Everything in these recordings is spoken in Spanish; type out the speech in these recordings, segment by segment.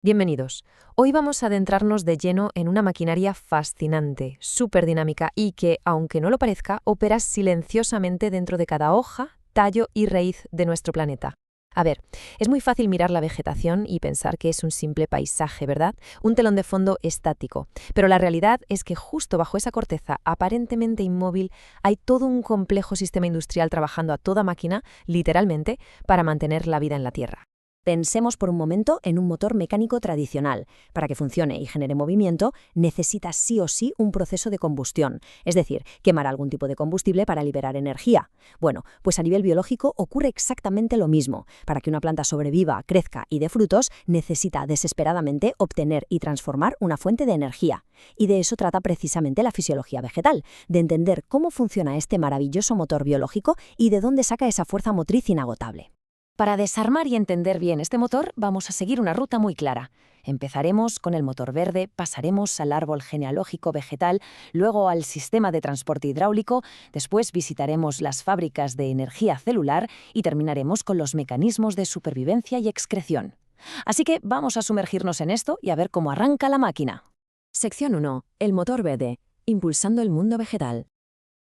Bienvenidos. Hoy vamos a adentrarnos de lleno en una maquinaria fascinante, súper dinámica y que, aunque no lo parezca, opera silenciosamente dentro de cada hoja, tallo y raíz de nuestro planeta. A ver, es muy fácil mirar la vegetación y pensar que es un simple paisaje, ¿verdad? Un telón de fondo estático. Pero la realidad es que justo bajo esa corteza aparentemente inmóvil hay todo un complejo sistema industrial trabajando a toda máquina, literalmente, para mantener la vida en la Tierra. Pensemos por un momento en un motor mecánico tradicional. Para que funcione y genere movimiento, necesita sí o sí un proceso de combustión, es decir, quemar algún tipo de combustible para liberar energía. Bueno, pues a nivel biológico ocurre exactamente lo mismo. Para que una planta sobreviva, crezca y dé frutos, necesita desesperadamente obtener y transformar una fuente de energía. Y de eso trata precisamente la fisiología vegetal, de entender cómo funciona este maravilloso motor biológico y de dónde saca esa fuerza motriz inagotable. Para desarmar y entender bien este motor, vamos a seguir una ruta muy clara. Empezaremos con el motor verde, pasaremos al árbol genealógico vegetal, luego al sistema de transporte hidráulico, después visitaremos las fábricas de energía celular y terminaremos con los mecanismos de supervivencia y excreción. Así que vamos a sumergirnos en esto y a ver cómo arranca la máquina. Sección 1. El motor verde, impulsando el mundo vegetal.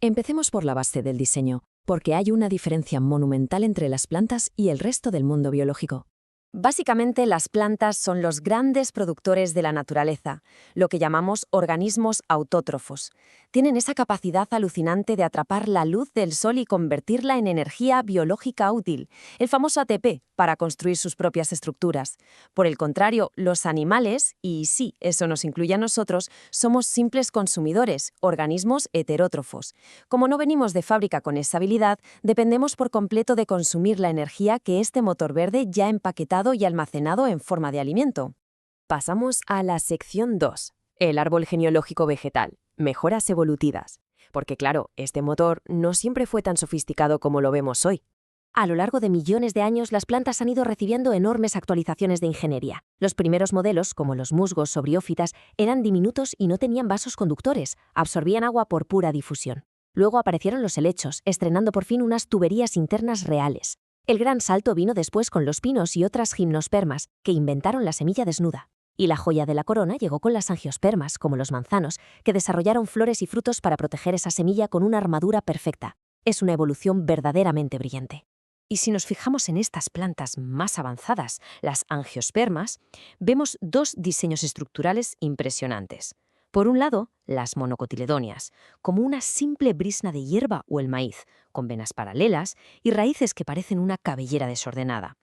Empecemos por la base del diseño, porque hay una diferencia monumental entre las plantas y el resto del mundo biológico. Básicamente, las plantas son los grandes productores de la naturaleza, lo que llamamos organismos autótrofos. Tienen esa capacidad alucinante de atrapar la luz del sol y convertirla en energía biológica útil, el famoso ATP, para construir sus propias estructuras. Por el contrario, los animales, y sí, eso nos incluye a nosotros, somos simples consumidores, organismos heterótrofos. Como no venimos de fábrica con esa habilidad, dependemos por completo de consumir la energía que este motor verde ya ha empaquetado y almacenado en forma de alimento. Pasamos a la sección 2, el árbol genealógico vegetal, mejoras evolutivas. Porque claro, este motor no siempre fue tan sofisticado como lo vemos hoy. A lo largo de millones de años, las plantas han ido recibiendo enormes actualizaciones de ingeniería. Los primeros modelos, como los musgos o briófitas, eran diminutos y no tenían vasos conductores, absorbían agua por pura difusión. Luego aparecieron los helechos, estrenando por fin unas tuberías internas reales. El gran salto vino después con los pinos y otras gimnospermas, que inventaron la semilla desnuda. Y la joya de la corona llegó con las angiospermas, como los manzanos, que desarrollaron flores y frutos para proteger esa semilla con una armadura perfecta. Es una evolución verdaderamente brillante. Y si nos fijamos en estas plantas más avanzadas, las angiospermas, vemos dos diseños estructurales impresionantes. Por un lado, las monocotiledonias, como una simple brisna de hierba o el maíz, con venas paralelas y raíces que parecen una cabellera desordenada.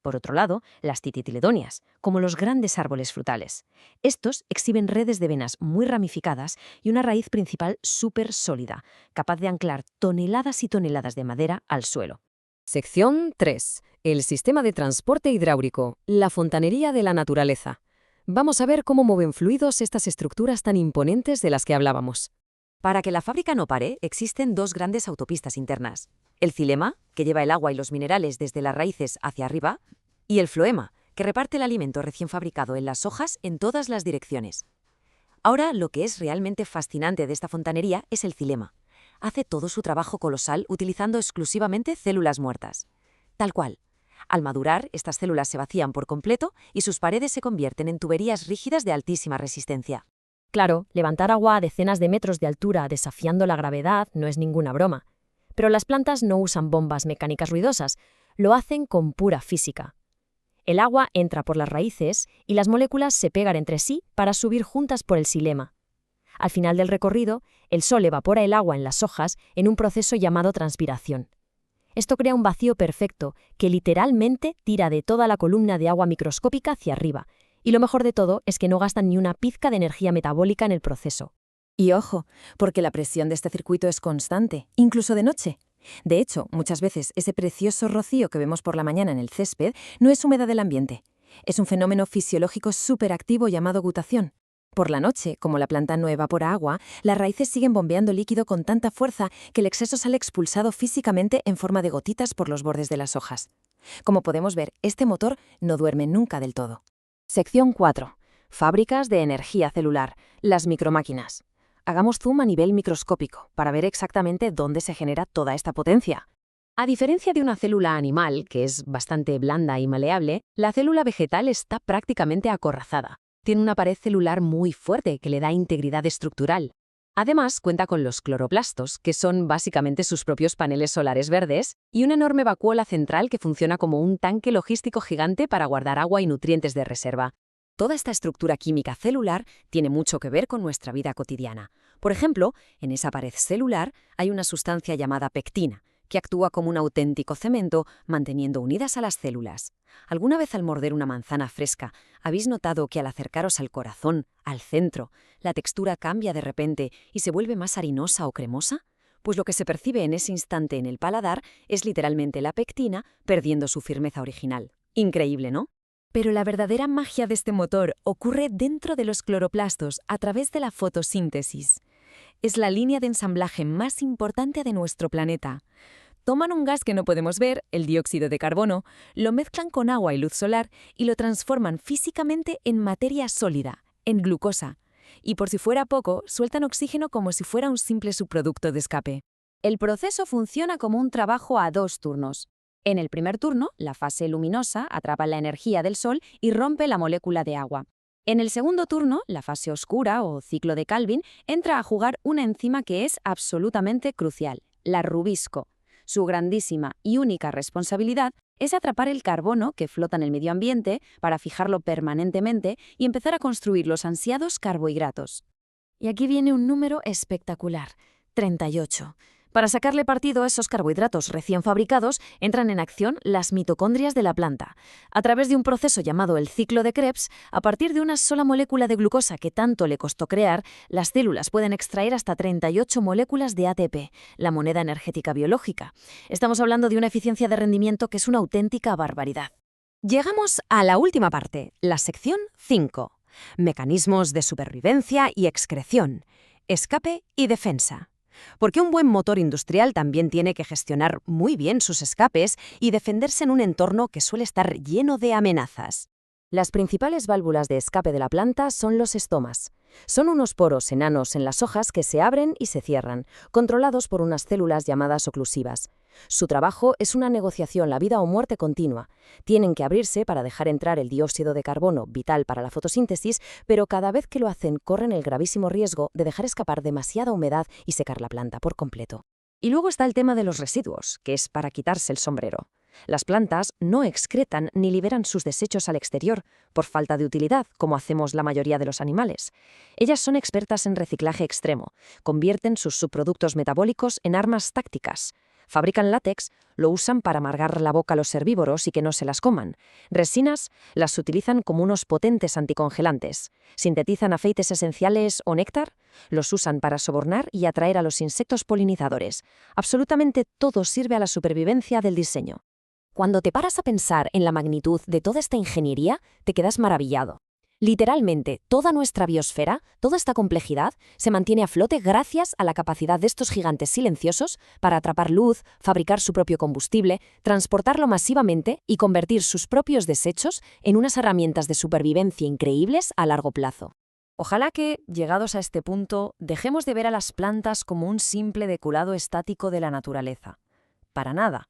Por otro lado, las tititiledonias, como los grandes árboles frutales. Estos exhiben redes de venas muy ramificadas y una raíz principal súper sólida, capaz de anclar toneladas y toneladas de madera al suelo. Sección 3, el sistema de transporte hidráulico, la fontanería de la naturaleza. Vamos a ver cómo mueven fluidos estas estructuras tan imponentes de las que hablábamos. Para que la fábrica no pare, existen dos grandes autopistas internas. El xilema, que lleva el agua y los minerales desde las raíces hacia arriba, y el floema, que reparte el alimento recién fabricado en las hojas en todas las direcciones. Ahora, lo que es realmente fascinante de esta fontanería es el xilema. Hace todo su trabajo colosal utilizando exclusivamente células muertas. Tal cual. Al madurar, estas células se vacían por completo y sus paredes se convierten en tuberías rígidas de altísima resistencia. Claro, levantar agua a decenas de metros de altura desafiando la gravedad no es ninguna broma. Pero las plantas no usan bombas mecánicas ruidosas, lo hacen con pura física. El agua entra por las raíces y las moléculas se pegan entre sí para subir juntas por el xilema. Al final del recorrido, el sol evapora el agua en las hojas en un proceso llamado transpiración. Esto crea un vacío perfecto que literalmente tira de toda la columna de agua microscópica hacia arriba, y lo mejor de todo es que no gastan ni una pizca de energía metabólica en el proceso. Y ojo, porque la presión de este circuito es constante, incluso de noche. De hecho, muchas veces ese precioso rocío que vemos por la mañana en el césped no es humedad del ambiente. Es un fenómeno fisiológico superactivo llamado gutación. Por la noche, como la planta no evapora agua, las raíces siguen bombeando líquido con tanta fuerza que el exceso sale expulsado físicamente en forma de gotitas por los bordes de las hojas. Como podemos ver, este motor no duerme nunca del todo. Sección 4. Fábricas de energía celular, las micromáquinas. Hagamos zoom a nivel microscópico para ver exactamente dónde se genera toda esta potencia. A diferencia de una célula animal, que es bastante blanda y maleable, la célula vegetal está prácticamente acorrazada. Tiene una pared celular muy fuerte que le da integridad estructural. Además, cuenta con los cloroplastos, que son básicamente sus propios paneles solares verdes, y una enorme vacuola central que funciona como un tanque logístico gigante para guardar agua y nutrientes de reserva. Toda esta estructura química celular tiene mucho que ver con nuestra vida cotidiana. Por ejemplo, en esa pared celular hay una sustancia llamada pectina, que actúa como un auténtico cemento, manteniendo unidas a las células. ¿Alguna vez al morder una manzana fresca habéis notado que al acercaros al corazón, al centro, la textura cambia de repente y se vuelve más harinosa o cremosa? Pues lo que se percibe en ese instante en el paladar es literalmente la pectina perdiendo su firmeza original. Increíble, ¿no? Pero la verdadera magia de este motor ocurre dentro de los cloroplastos a través de la fotosíntesis. Es la línea de ensamblaje más importante de nuestro planeta. Toman un gas que no podemos ver, el dióxido de carbono, lo mezclan con agua y luz solar y lo transforman físicamente en materia sólida, en glucosa. Y por si fuera poco, sueltan oxígeno como si fuera un simple subproducto de escape. El proceso funciona como un trabajo a 2 turnos. En el primer turno, la fase luminosa atrapa la energía del sol y rompe la molécula de agua. En el segundo turno, la fase oscura o ciclo de Calvin entra a jugar una enzima que es absolutamente crucial, la rubisco. Su grandísima y única responsabilidad es atrapar el carbono que flota en el medio ambiente para fijarlo permanentemente y empezar a construir los ansiados carbohidratos. Y aquí viene un número espectacular, 38. Para sacarle partido a esos carbohidratos recién fabricados, entran en acción las mitocondrias de la planta. A través de un proceso llamado el ciclo de Krebs, a partir de una sola molécula de glucosa que tanto le costó crear, las células pueden extraer hasta 38 moléculas de ATP, la moneda energética biológica. Estamos hablando de una eficiencia de rendimiento que es una auténtica barbaridad. Llegamos a la última parte, la sección 5. Mecanismos de supervivencia y excreción, escape y defensa. Porque un buen motor industrial también tiene que gestionar muy bien sus escapes y defenderse en un entorno que suele estar lleno de amenazas. Las principales válvulas de escape de la planta son los estomas. Son unos poros enanos en las hojas que se abren y se cierran, controlados por unas células llamadas oclusivas. Su trabajo es una negociación la vida o muerte continua. Tienen que abrirse para dejar entrar el dióxido de carbono, vital para la fotosíntesis, pero cada vez que lo hacen corren el gravísimo riesgo de dejar escapar demasiada humedad y secar la planta por completo. Y luego está el tema de los residuos, que es para quitarse el sombrero. Las plantas no excretan ni liberan sus desechos al exterior, por falta de utilidad, como hacemos la mayoría de los animales. Ellas son expertas en reciclaje extremo, convierten sus subproductos metabólicos en armas tácticas. Fabrican látex, lo usan para amargar la boca a los herbívoros y que no se las coman. Resinas las utilizan como unos potentes anticongelantes. Sintetizan aceites esenciales o néctar, los usan para sobornar y atraer a los insectos polinizadores. Absolutamente todo sirve a la supervivencia del diseño. Cuando te paras a pensar en la magnitud de toda esta ingeniería, te quedas maravillado. Literalmente, toda nuestra biosfera, toda esta complejidad, se mantiene a flote gracias a la capacidad de estos gigantes silenciosos para atrapar luz, fabricar su propio combustible, transportarlo masivamente y convertir sus propios desechos en unas herramientas de supervivencia increíbles a largo plazo. Ojalá que, llegados a este punto, dejemos de ver a las plantas como un simple decorado estático de la naturaleza. Para nada.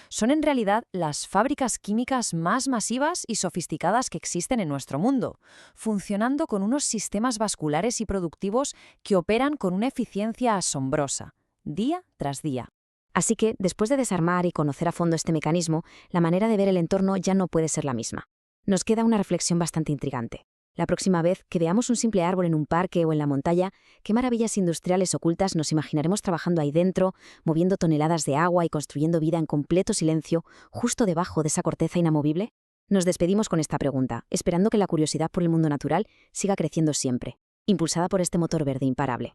Son en realidad las fábricas químicas más masivas y sofisticadas que existen en nuestro mundo, funcionando con unos sistemas vasculares y productivos que operan con una eficiencia asombrosa, día tras día. Así que, después de desarmar y conocer a fondo este mecanismo, la manera de ver el entorno ya no puede ser la misma. Nos queda una reflexión bastante intrigante. La próxima vez que veamos un simple árbol en un parque o en la montaña, ¿qué maravillas industriales ocultas nos imaginaremos trabajando ahí dentro, moviendo toneladas de agua y construyendo vida en completo silencio, justo debajo de esa corteza inamovible? Nos despedimos con esta pregunta, esperando que la curiosidad por el mundo natural siga creciendo siempre, impulsada por este motor verde imparable.